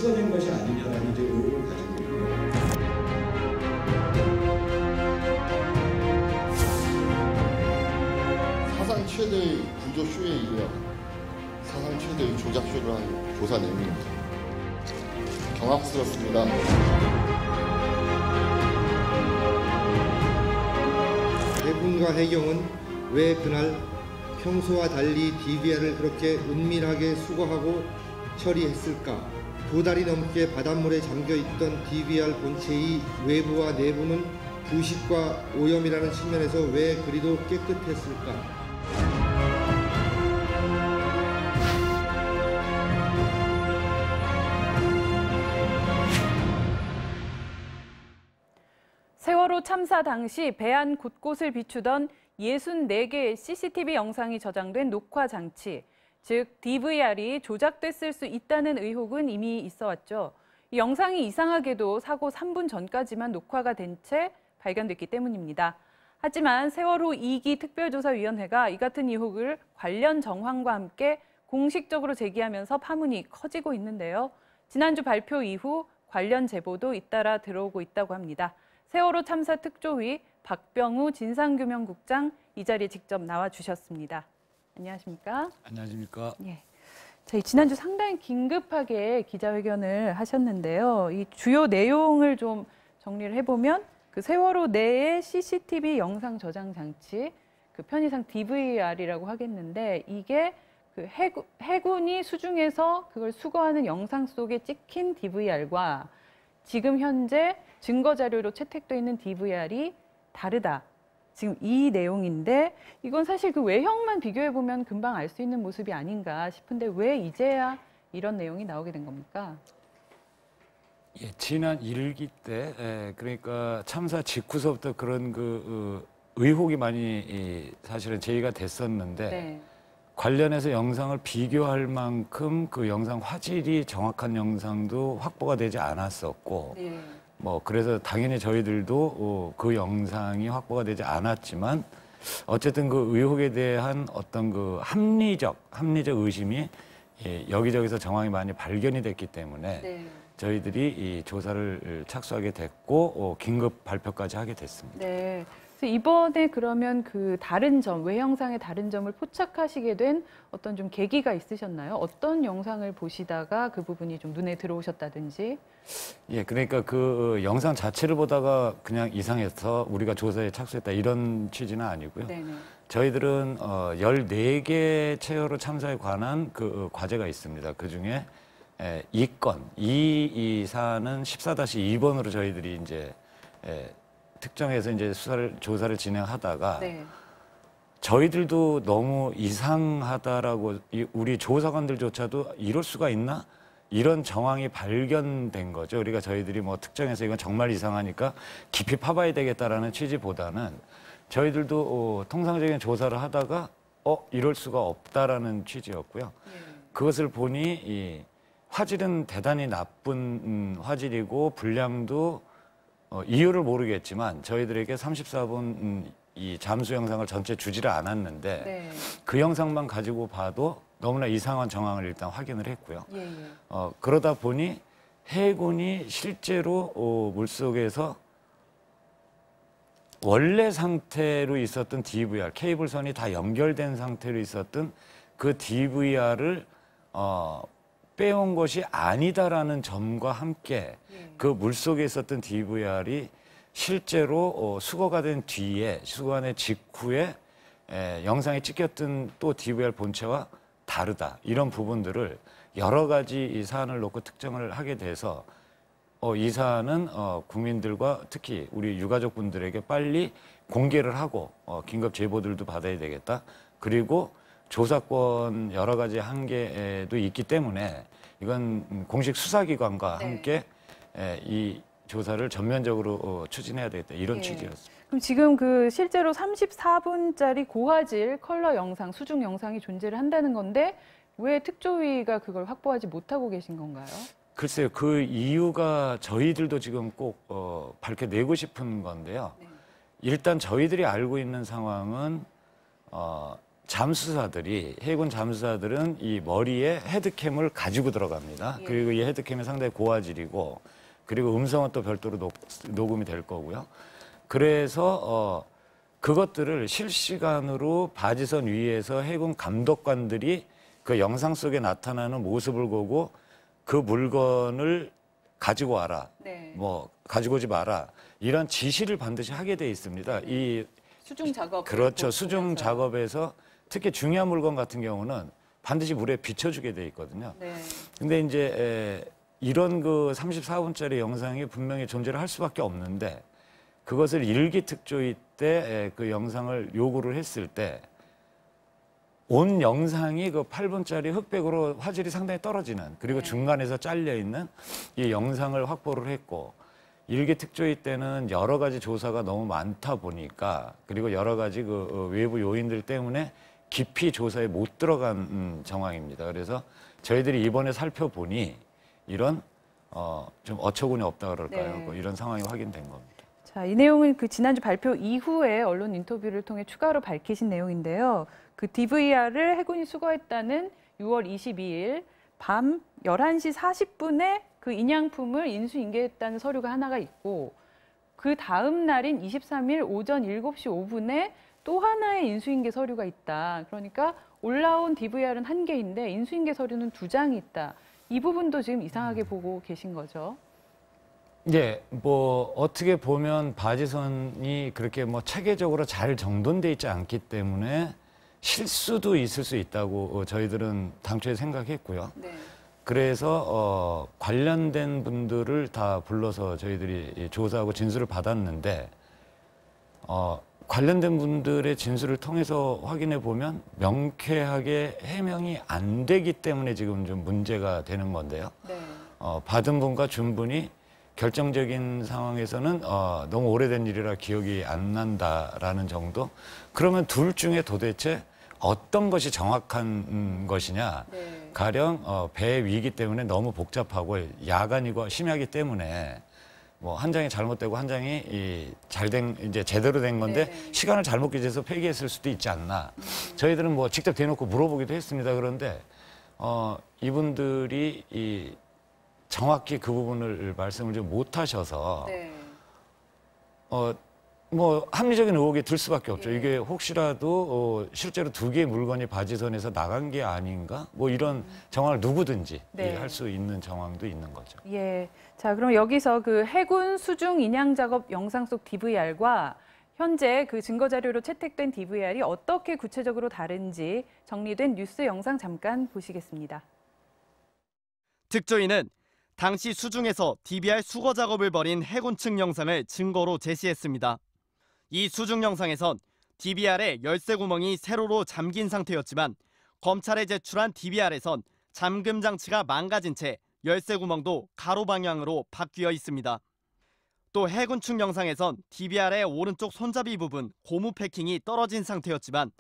찍어낸 것이 아니냐라는 이제 의혹을 가지고 있고요. 사상 최대의 구조쇼에 이어 사상 최대의 조작쇼를 한 조사 내용입니다. 경악스럽습니다. 해군과 해경은 왜 그날 평소와 달리 DVR을 그렇게 은밀하게 수거하고 처리했을까? 2달이 넘게 바닷물에 잠겨있던 DVR 본체의 외부와 내부는 부식과 오염이라는 측면에서 왜 그리도 깨끗했을까? 세월호 참사 당시 배안 곳곳을 비추던 64개의 CCTV 영상이 저장된 녹화 장치, 즉 DVR이 조작됐을 수 있다는 의혹은 이미 있어 왔죠. 이 영상이 이상하게도 사고 3분 전까지만 녹화가 된 채 발견됐기 때문입니다. 하지만 세월호 2기 특별조사위원회가 이 같은 의혹을 관련 정황과 함께 공식적으로 제기하면서 파문이 커지고 있는데요. 지난주 발표 이후 관련 제보도 잇따라 들어오고 있다고 합니다. 세월호 참사 특조위 박병우 진상규명국장 이 자리에 직접 나와주셨습니다. 안녕하십니까? 안녕하십니까? 예. 자, 지난주 상당히 긴급하게 기자회견을 하셨는데요. 이 주요 내용을 좀 정리를 해보면 그 세월호 내의 CCTV 영상 저장 장치, 그 편의상 DVR이라고 하겠는데 이게 그 해군이 수중에서 그걸 수거하는 영상 속에 찍힌 DVR과 지금 현재 증거 자료로 채택돼 있는 DVR이 다르다. 지금 이 내용인데 이건 사실 그 외형만 비교해 보면 금방 알 수 있는 모습이 아닌가 싶은데 왜 이제야 이런 내용이 나오게 된 겁니까? 예, 지난 1기 때 그러니까 참사 직후서부터 그런 의혹이 많이 사실은 제기가 됐었는데 네. 관련해서 영상을 비교할 만큼 그 영상 화질이 정확한 영상도 확보가 되지 않았었고 네. 뭐 그래서 당연히 저희들도 그 영상이 확보가 되지 않았지만 어쨌든 그 의혹에 대한 어떤 그 합리적 의심이 여기저기서 정황이 많이 발견이 됐기 때문에 네. 저희들이 이 조사를 착수하게 됐고 긴급 발표까지 하게 됐습니다. 네. 그래서 이번에 그러면 그 다른 점, 외형상의 다른 점을 포착하시게 된 어떤 좀 계기가 있으셨나요? 어떤 영상을 보시다가 그 부분이 좀 눈에 들어오셨다든지? 예, 그러니까 그 영상 자체를 보다가 그냥 이상해서 우리가 조사에 착수했다 이런 취지는 아니고요. 네네. 저희들은 14개 세월호 참사에 관한 그 과제가 있습니다. 그중에 이 사안은 14-2번으로 저희들이 이제 특정해서 이제 조사를 진행하다가 네. 저희들도 너무 이상하다라고 우리 조사관들조차도 이럴 수가 있나? 이런 정황이 발견된 거죠. 그러니까 저희들이 뭐 특정해서 이건 정말 이상하니까 깊이 파봐야 되겠다라는 취지보다는 저희들도 통상적인 조사를 하다가 이럴 수가 없다라는 취지였고요. 그것을 보니 이 화질은 대단히 나쁜 화질이고 분량도 이유를 모르겠지만 저희들에게 34분 이 잠수 영상을 전체 주지를 않았는데 네. 그 영상만 가지고 봐도 너무나 이상한 정황을 일단 확인을 했고요. 예, 예. 그러다 보니 해군이 실제로 물속에서 원래 상태로 있었던 DVR, 케이블선이 다 연결된 상태로 있었던 그 DVR을 빼온 것이 아니다라는 점과 함께 그 물속에 있었던 DVR이 실제로 수거가 된 뒤에, 수거가 된 직후에 영상에 찍혔던 또 DVR 본체와 다르다. 이런 부분들을 여러 가지 이 사안을 놓고 특정을 하게 돼서 이 사안은 국민들과 특히 우리 유가족분들에게 빨리 공개를 하고 긴급 제보들도 받아야 되겠다. 그리고 조사권 여러 가지 한계도 있기 때문에 이건 공식 수사기관과 네. 함께 이 조사를 전면적으로 추진해야 되겠다. 이런 취지였습니다. 그럼 지금 그 실제로 34분짜리 고화질 컬러 영상, 수중 영상이 존재를 한다는 건데 왜 특조위가 그걸 확보하지 못하고 계신 건가요? 글쎄요. 그 이유가 저희들도 지금 꼭 밝혀내고 싶은 건데요. 네. 일단 저희들이 알고 있는 상황은 잠수사들이 해군 잠수사들은 이 머리에 헤드캠을 가지고 들어갑니다. 예. 그리고 이 헤드캠이 상당히 고화질이고 그리고 음성은 또 별도로 녹음이 될 거고요. 그래서 그것들을 실시간으로 바지선 위에서 해군 감독관들이 그 영상 속에 나타나는 모습을 보고 그 물건을 가지고 와라, 네. 뭐 가지고 오지 마라 이런 지시를 반드시 하게 돼 있습니다. 이 수중 작업. 그렇죠. 수중 작업에서 특히 중요한 물건 같은 경우는 반드시 물에 비춰주게 돼 있거든요. 네. 근데 이제 이런 그 34분짜리 영상이 분명히 존재를 할 수밖에 없는데 그것을 일기 특조위 때 그 영상을 요구를 했을 때 온 영상이 그 8분짜리 흑백으로 화질이 상당히 떨어지는 그리고 중간에서 잘려 있는 이 영상을 확보를 했고 일기 특조위 때는 여러 가지 조사가 너무 많다 보니까 그리고 여러 가지 그 외부 요인들 때문에 깊이 조사에 못 들어간 정황입니다. 그래서 저희들이 이번에 살펴보니 이런 좀 어처구니 없다 그럴까요? 네. 뭐 이런 상황이 확인된 겁니다. 자, 이 내용은 그 지난주 발표 이후에 언론 인터뷰를 통해 추가로 밝히신 내용인데요. 그 DVR을 해군이 수거했다는 6월 22일 밤 11시 40분에 그 인양품을 인수인계했다는 서류가 하나가 있고 그 다음 날인 23일 오전 7시 5분에 또 하나의 인수인계 서류가 있다. 그러니까 올라온 DVR은 1개인데 인수인계 서류는 2장이 있다. 이 부분도 지금 이상하게 보고 계신 거죠. 예, 뭐 어떻게 보면 바지선이 그렇게 뭐 체계적으로 잘 정돈돼 있지 않기 때문에 실수도 있을 수 있다고 저희들은 당초에 생각했고요. 네. 그래서 관련된 분들을 다 불러서 저희들이 조사하고 진술을 받았는데 관련된 분들의 진술을 통해서 확인해 보면 명쾌하게 해명이 안 되기 때문에 지금 좀 문제가 되는 건데요. 네. 받은 분과 준 분이 결정적인 상황에서는 너무 오래된 일이라 기억이 안 난다라는 정도. 그러면 둘 중에 도대체 어떤 것이 정확한 것이냐. 네. 가령 배 위기 때문에 너무 복잡하고 야간이고 심하기 때문에 뭐 한 장이 잘못되고 한 장이 이제 제대로 된 건데 네. 시간을 잘못 기재해서 폐기했을 수도 있지 않나. 저희들은 뭐 직접 대놓고 물어보기도 했습니다. 그런데 이분들이 정확히 그 부분을 말씀을 좀 못하셔서 네. 뭐 합리적인 의혹이 들 수밖에 없죠. 예. 이게 혹시라도 실제로 2개의 물건이 바지선에서 나간 게 아닌가? 뭐 이런 정황을 누구든지 네. 할 수 있는 정황도 있는 거죠. 예. 자, 그럼 여기서 그 해군 수중 인양 작업 영상 속 DVR과 현재 그 증거 자료로 채택된 DVR이 어떻게 구체적으로 다른지 정리된 뉴스 영상 잠깐 보시겠습니다. 특조위는 당시 수중에서 DVR 수거 작업을 벌인 해군 측 영상을 증거로 제시했습니다. 이 수중 영상에선 DVR의 열쇠 구멍이 세로로 잠긴 상태였지만 검찰에 제출한 DVR에선 잠금 장치가 망가진 채 열쇠 구멍도 가로 방향으로 바뀌어 있습니다. 또 해군 측 영상에선 DVR의 오른쪽 손잡이 부분 고무 패킹이 떨어진 상태였지만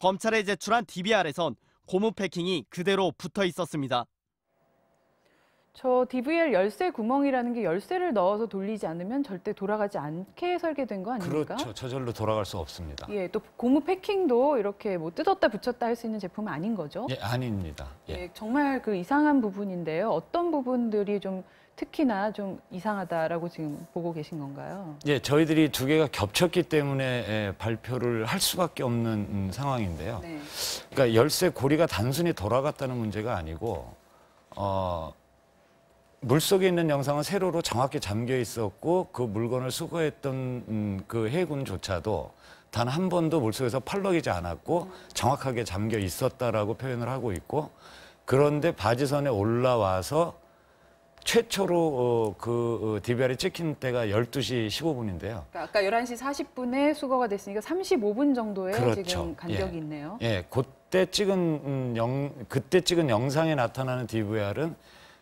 검찰에 제출한 DVR에선 고무 패킹이 그대로 붙어 있었습니다. 저 DVR 열쇠 구멍이라는 게 열쇠를 넣어서 돌리지 않으면 절대 돌아가지 않게 설계된 거 아닙니까? 그렇죠. 저절로 돌아갈 수 없습니다. 예, 또 고무 패킹도 이렇게 뭐 뜯었다 붙였다 할 수 있는 제품은 아닌 거죠? 예, 아닙니다. 예. 예, 정말 그 이상한 부분인데요. 어떤 부분들이 좀 특히나 좀 이상하다라고 지금 보고 계신 건가요? 예, 저희들이 2개가 겹쳤기 때문에 발표를 할 수밖에 없는 상황인데요. 네. 그러니까 열쇠 고리가 단순히 돌아갔다는 문제가 아니고 물속에 있는 영상은 세로로 정확히 잠겨 있었고 그 물건을 수거했던 그 해군조차도 단 한 번도 물속에서 펄럭이지 않았고 정확하게 잠겨 있었다라고 표현을 하고 있고 그런데 바지선에 올라와서 최초로 그 DVR이 찍힌 때가 12시 15분인데요. 그러니까 아까 11시 40분에 수거가 됐으니까 35분 정도의 그렇죠. 지금 간격이 예. 있네요. 예, 그때 찍은 영상에 나타나는 DVR은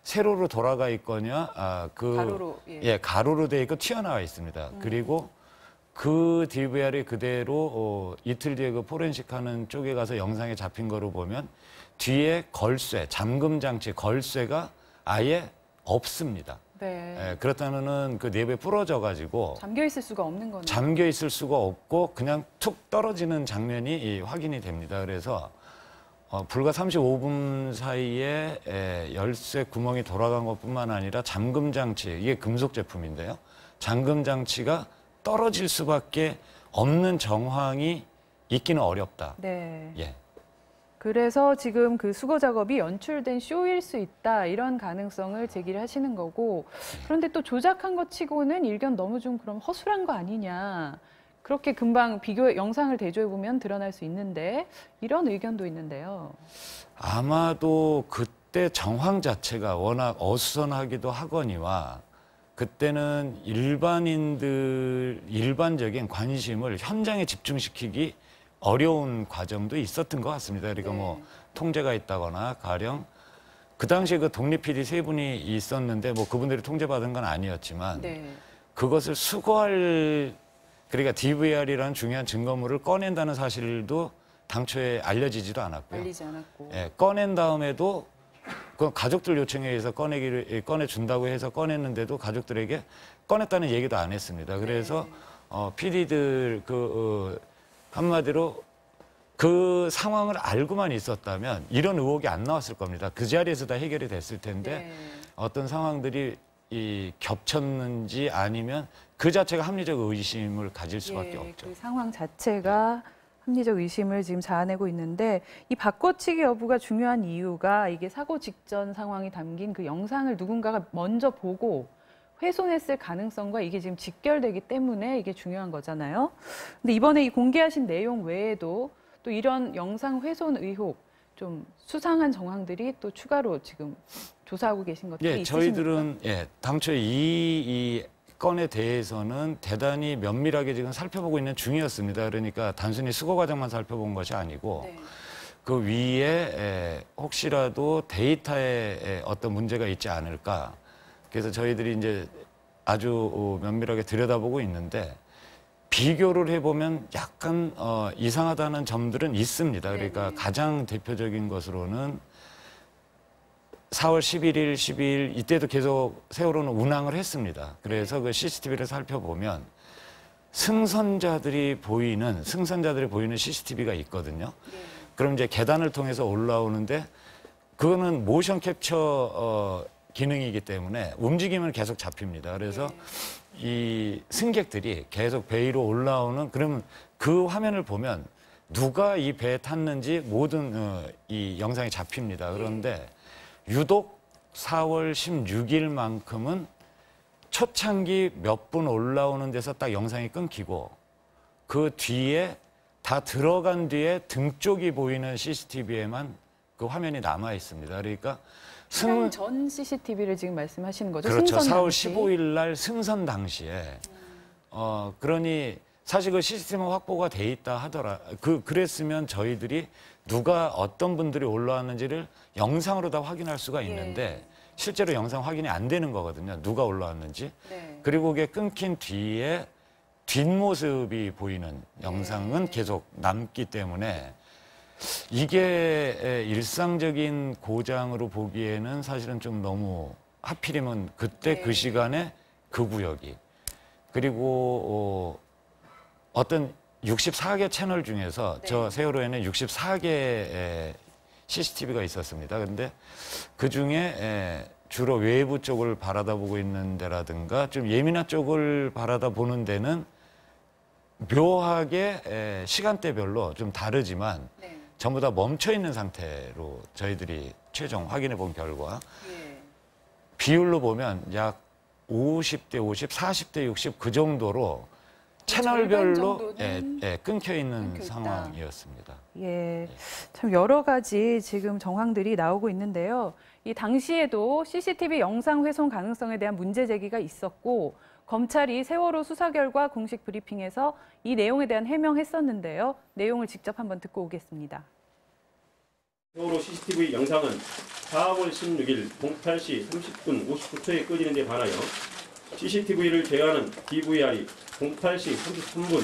세로로 돌아가 있거나 가로로, 가로로 돼 있고 튀어나와 있습니다. 그리고 그 DVR이 그대로 이틀 뒤에 그 포렌식하는 쪽에 가서 영상에 잡힌 거로 보면 뒤에 걸쇠, 잠금 장치 걸쇠가 아예 없습니다. 네. 그렇다면은 그 내부에 부러져 가지고 잠겨 있을 수가 없는 거네요. 잠겨 있을 수가 없고 그냥 툭 떨어지는 장면이 확인이 됩니다. 그래서 불과 35분 사이에 열쇠 구멍이 돌아간 것뿐만 아니라 잠금 장치, 이게 금속 제품인데요. 잠금 장치가 떨어질 수밖에 없는 정황이 있기는 어렵다. 네. 예. 그래서 지금 그 수거 작업이 연출된 쇼일 수 있다 이런 가능성을 제기를 하시는 거고, 그런데 또 조작한 것 치고는 일견 너무 좀 그럼 허술한 거 아니냐, 그렇게 금방 비교 영상을 대조해 보면 드러날 수 있는데 이런 의견도 있는데요. 아마도 그때 정황 자체가 워낙 어수선하기도 하거니와 그때는 일반적인 관심을 현장에 집중시키기 어려운 과정도 있었던 것 같습니다. 그러니까 뭐 통제가 있다거나 가령 그 당시에 그 독립 PD 세 분이 있었는데 뭐 그분들이 통제받은 건 아니었지만 그것을 수거할, 그러니까 DVR이라는 중요한 증거물을 꺼낸다는 사실도 당초에 알려지지도 않았고요. 알리지 않았고. 꺼낸 다음에도 그 가족들 요청에 의해서 꺼내준다고 해서 꺼냈는데도 가족들에게 꺼냈다는 얘기도 안 했습니다. 그래서 PD들 한마디로 그 상황을 알고만 있었다면 이런 의혹이 안 나왔을 겁니다. 그 자리에서 다 해결이 됐을 텐데 어떤 상황들이 겹쳤는지 아니면 그 자체가 합리적 의심을 가질 수밖에 없죠. 그 상황 자체가 합리적 의심을 지금 자아내고 있는데, 이 바꿔치기 여부가 중요한 이유가 이게 사고 직전 상황이 담긴 그 영상을 누군가가 먼저 보고 훼손했을 가능성과 이게 지금 직결되기 때문에 이게 중요한 거잖아요. 근데 이번에 이 공개하신 내용 외에도 또 이런 영상 훼손 의혹, 좀 수상한 정황들이 또 추가로 지금 조사하고 계신 것들이 있으십니까? 저희들은 당초에 이 건에 대해서는 대단히 면밀하게 지금 살펴보고 있는 중이었습니다. 그러니까 단순히 수거 과정만 살펴본 것이 아니고 그 위에 혹시라도 데이터에 어떤 문제가 있지 않을까. 그래서 저희들이 이제 아주 면밀하게 들여다보고 있는데 비교를 해보면 약간 이상하다는 점들은 있습니다. 그러니까 가장 대표적인 것으로는 4월 11일, 12일 이때도 계속 세월호는 운항을 했습니다. 그래서 그 CCTV를 살펴보면 승선자들이 보이는 CCTV가 있거든요. 그럼 이제 계단을 통해서 올라오는데 그거는 모션 캡처 기능이기 때문에 움직임을 계속 잡힙니다. 그래서 이 승객들이 계속 배 위로 올라오는, 그러면 그 화면을 보면 누가 이 배에 탔는지 모든 이 영상이 잡힙니다. 그런데 유독 4월 16일만큼은 초창기 몇 분 올라오는 데서 딱 영상이 끊기고 그 뒤에 다 들어간 뒤에 등 쪽이 보이는 CCTV에만 그 화면이 남아 있습니다. 그러니까 전 CCTV를 지금 말씀하시는 거죠? 그렇죠. 승선 4월 당시? 15일 날 승선 당시에 그러니 사실 그 시스템은 확보가 돼 있다 하더라. 그랬으면 저희들이 누가 어떤 분들이 올라왔는지를 영상으로 다 확인할 수가 있는데 실제로 영상 확인이 안 되는 거거든요. 누가 올라왔는지. 그리고 그게 끊긴 뒤에 뒷모습이 보이는 영상은 계속 남기 때문에 이게 일상적인 고장으로 보기에는 사실은 좀 너무, 하필이면 그때 그 시간에 그 구역이. 그리고 어떤 64개 채널 중에서 저 세월호에는 64개의 CCTV가 있었습니다. 근데 그중에 주로 외부 쪽을 바라다보고 있는 데라든가 좀 예민한 쪽을 바라다보는 데는 묘하게 시간대별로 좀 다르지만 전부 다 멈춰있는 상태로 저희들이 최종 확인해 본 결과 비율로 보면 약 50대 50, 40대 60 그 정도로 채널별로 끊겨 있는 상황이었습니다. 참 여러 가지 지금 정황들이 나오고 있는데요. 이 당시에도 CCTV 영상 훼손 가능성에 대한 문제 제기가 있었고 검찰이 세월호 수사 결과 공식 브리핑에서 이 내용에 대한 해명했었는데요. 내용을 직접 한번 듣고 오겠습니다. 세월호 CCTV 영상은 4월 16일 08시 30분 59초에 꺼지는 데 반하여 CCTV를 제어하는 DVR이 08시 33분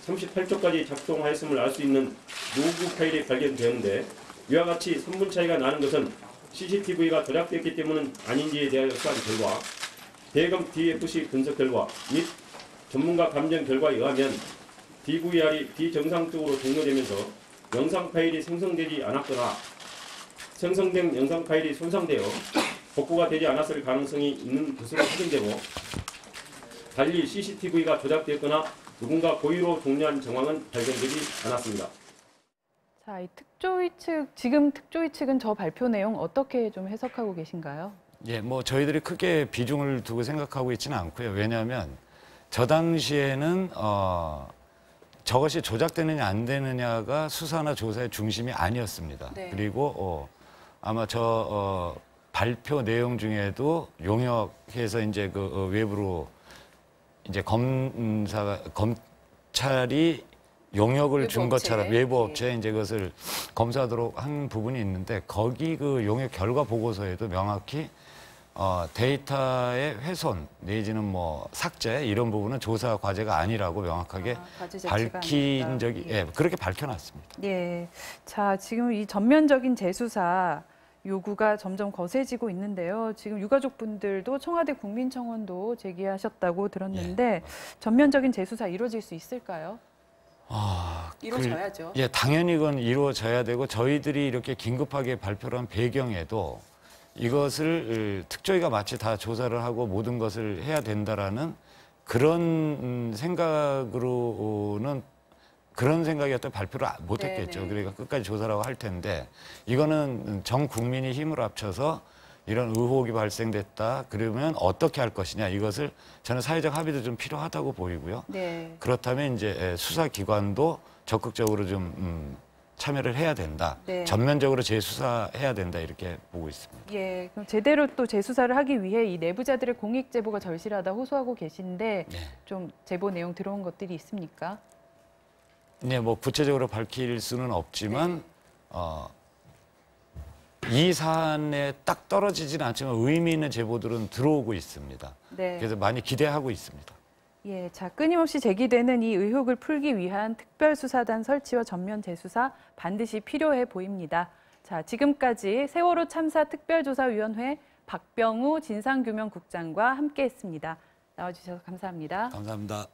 38초까지 작동하였음을 알 수 있는 로그 파일이 발견되었는데 이와 같이 3분 차이가 나는 것은 CCTV가 조작됐기 때문은 아닌지에 대하여 수사한 결과 대검 DFC 분석 결과 및 전문가 감정 결과에 의하면 DVR이 비정상적으로 종료되면서 영상 파일이 생성되지 않았거나 생성된 영상 파일이 손상되어 복구가 되지 않았을 가능성이 있는 것으로 확인되고, 달리 CCTV가 조작됐거나 누군가 고의로 종료한 정황은 발견되지 않았습니다. 자, 이 특조위 측, 지금 특조위 측은 저 발표 내용 어떻게 좀 해석하고 계신가요? 예, 뭐 저희들이 크게 비중을 두고 생각하고 있지는 않고요. 왜냐하면 저 당시에는 저것이 조작되느냐 안 되느냐가 수사나 조사의 중심이 아니었습니다. 네. 그리고 아마 저 발표 내용 중에도 용역해서 이제 그 외부로 이제 검찰이 용역을 준 것처럼 외부 업체에 이제 그것을 검사하도록 한 부분이 있는데, 거기 그 용역 결과 보고서에도 명확히 데이터의 훼손 내지는 뭐 삭제 이런 부분은 조사 과제가 아니라고 명확하게 밝힌 적이 그렇게 밝혀놨습니다. 예. 자, 지금 이 전면적인 재수사 요구가 점점 거세지고 있는데요. 지금 유가족분들도 청와대 국민청원도 제기하셨다고 들었는데 전면적인 재수사 이루어질 수 있을까요? 이루어져야죠. 예, 당연히 그건 이루어져야 되고, 저희들이 이렇게 긴급하게 발표를 한 배경에도 이것을 특조위가 마치 다 조사를 하고 모든 것을 해야 된다라는 그런 생각으로는, 그런 생각이었던 발표를 못 했겠죠. 그러니까 끝까지 조사라고 할 텐데, 이거는 전 국민이 힘을 합쳐서 이런 의혹이 발생됐다 그러면 어떻게 할 것이냐, 이것을 저는 사회적 합의도 좀 필요하다고 보이고요. 네. 그렇다면 이제 수사기관도 적극적으로 좀 참여를 해야 된다. 네. 전면적으로 재수사해야 된다, 이렇게 보고 있습니다. 예, 그럼 제대로 또 재수사를 하기 위해 이 내부자들의 공익 제보가 절실하다 호소하고 계신데 좀 제보 내용 들어온 것들이 있습니까? 네, 뭐 구체적으로 밝힐 수는 없지만 이 사안에 딱 떨어지지는 않지만 의미 있는 제보들은 들어오고 있습니다. 네. 그래서 많이 기대하고 있습니다. 예, 자, 끊임없이 제기되는 이 의혹을 풀기 위한 특별수사단 설치와 전면 재수사 반드시 필요해 보입니다. 자, 지금까지 세월호 참사 특별조사위원회 박병우 진상규명국장과 함께했습니다. 나와주셔서 감사합니다. 감사합니다.